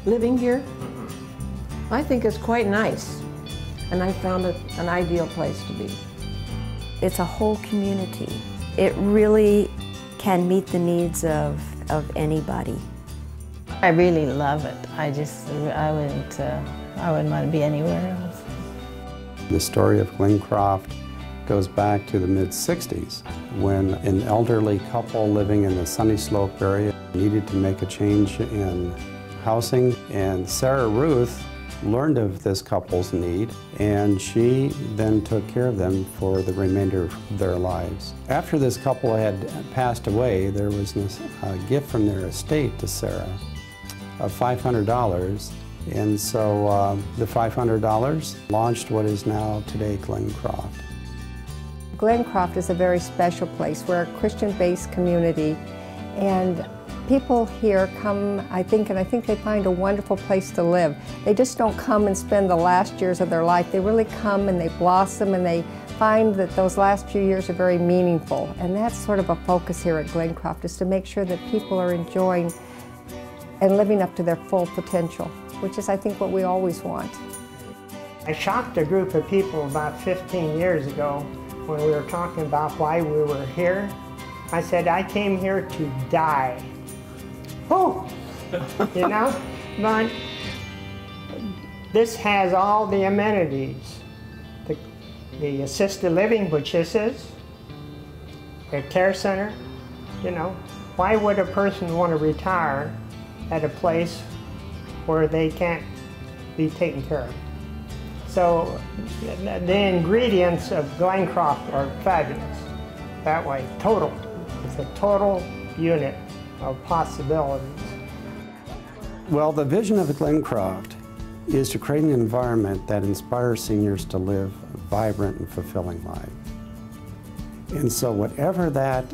Living here, I think it's quite nice, and I found it an ideal place to be. It's a whole community. It really can meet the needs of anybody. I really love it. I wouldn't want to be anywhere else. The story of Glencroft goes back to the mid-60s when an elderly couple living in the Sunny Slope area needed to make a change in housing, and Sarah Ruth learned of this couple's need, and she then took care of them for the remainder of their lives. After this couple had passed away, there was a gift from their estate to Sarah of $500, and so the $500 launched what is now today Glencroft. Glencroft is a very special place. We're a Christian-based community, and people here come, I think they find a wonderful place to live. They just don't come and spend the last years of their life. They really come and they blossom, and they find that those last few years are very meaningful. And that's sort of a focus here at Glencroft, is to make sure that people are enjoying and living up to their full potential, which is, I think, what we always want. I shocked a group of people about 15 years ago when we were talking about why we were here. I said, I came here to die. Oh, you know, but this has all the amenities. The assisted living, which this is, a care center, you know. Why would a person want to retire at a place where they can't be taken care of? So the ingredients of Glencroft are fabulous that way, total. It's a total unit of possibilities. Well, the vision of Glencroft is to create an environment that inspires seniors to live a vibrant and fulfilling life. And so whatever that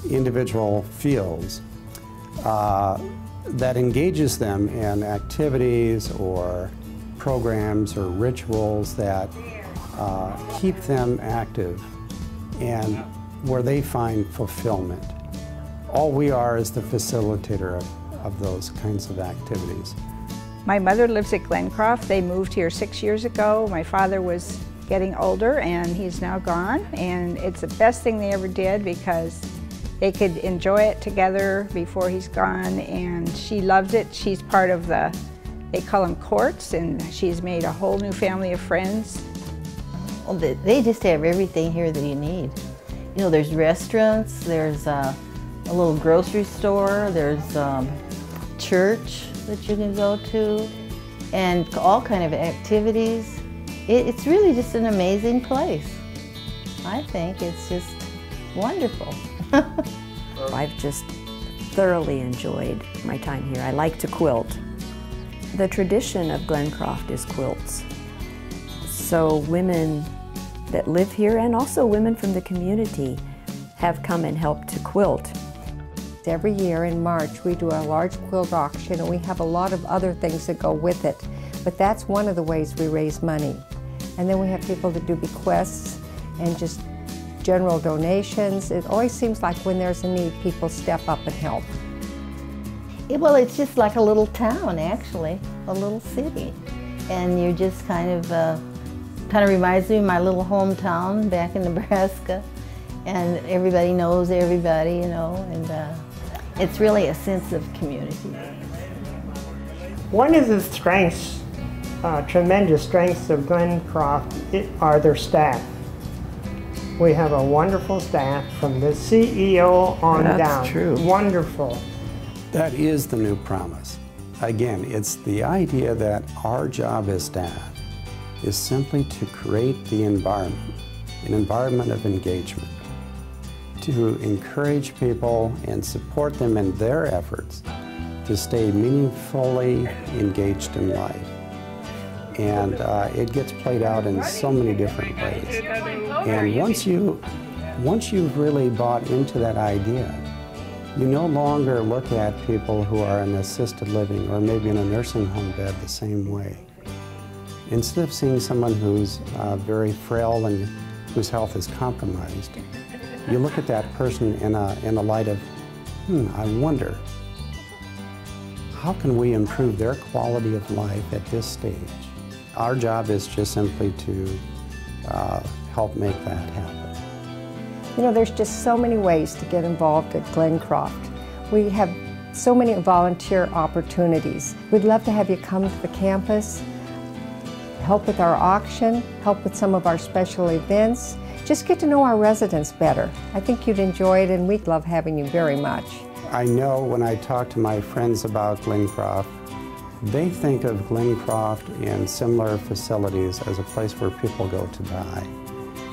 individual feels, that engages them in activities or programs or rituals that keep them active and where they find fulfillment. All we are is the facilitator of those kinds of activities. My mother lives at Glencroft. They moved here 6 years ago. My father was getting older and he's now gone, and it's the best thing they ever did because they could enjoy it together before he's gone, and she loves it. She's part of they call them courts, and she's made a whole new family of friends. Well, they just have everything here that you need. You know, there's restaurants, there's a little grocery store, there's church that you can go to, and all kind of activities. It's really just an amazing place. I think it's just wonderful. I've just thoroughly enjoyed my time here. I like to quilt. The tradition of Glencroft is quilts. So women that live here, and also women from the community, have come and helped to quilt. Every year in March we do a large quilt auction, and we have a lot of other things that go with it. But that's one of the ways we raise money. And then we have people that do bequests and just general donations. It always seems like when there's a need, people step up and help. Well, it's just like a little town, actually, a little city. And you're just kind of reminds me of my little hometown back in Nebraska. And everybody knows everybody, you know, and it's really a sense of community. One of the strengths, tremendous strengths of Glencroft are their staff. We have a wonderful staff from the CEO on down. That's true. Wonderful. That is the new promise. Again, it's the idea that our job as staff is simply to create the environment, an environment of engagement, to encourage people and support them in their efforts to stay meaningfully engaged in life. And it gets played out in so many different ways. And once you've really bought into that idea, you no longer look at people who are in assisted living or maybe in a nursing home bed the same way. Instead of seeing someone who's very frail and whose health is compromised, you look at that person in a light of, I wonder, how can we improve their quality of life at this stage? Our job is just simply to help make that happen. You know, there's just so many ways to get involved at Glencroft. We have so many volunteer opportunities. We'd love to have you come to the campus, help with our auction, help with some of our special events. Just get to know our residents better. I think you'd enjoy it, and we'd love having you very much. I know when I talk to my friends about Glencroft, they think of Glencroft and similar facilities as a place where people go to die.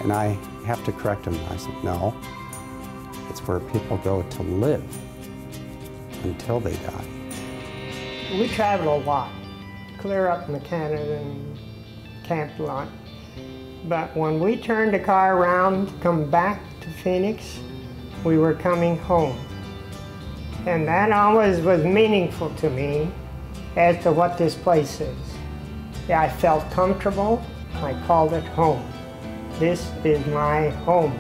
And I have to correct them. I said, no, it's where people go to live until they die. We travel a lot, clear up in Canada and camped a lot. But when we turned the car around to come back to Phoenix, we were coming home. And that always was meaningful to me as to what this place is. Yeah, I felt comfortable. I called it home. This is my home.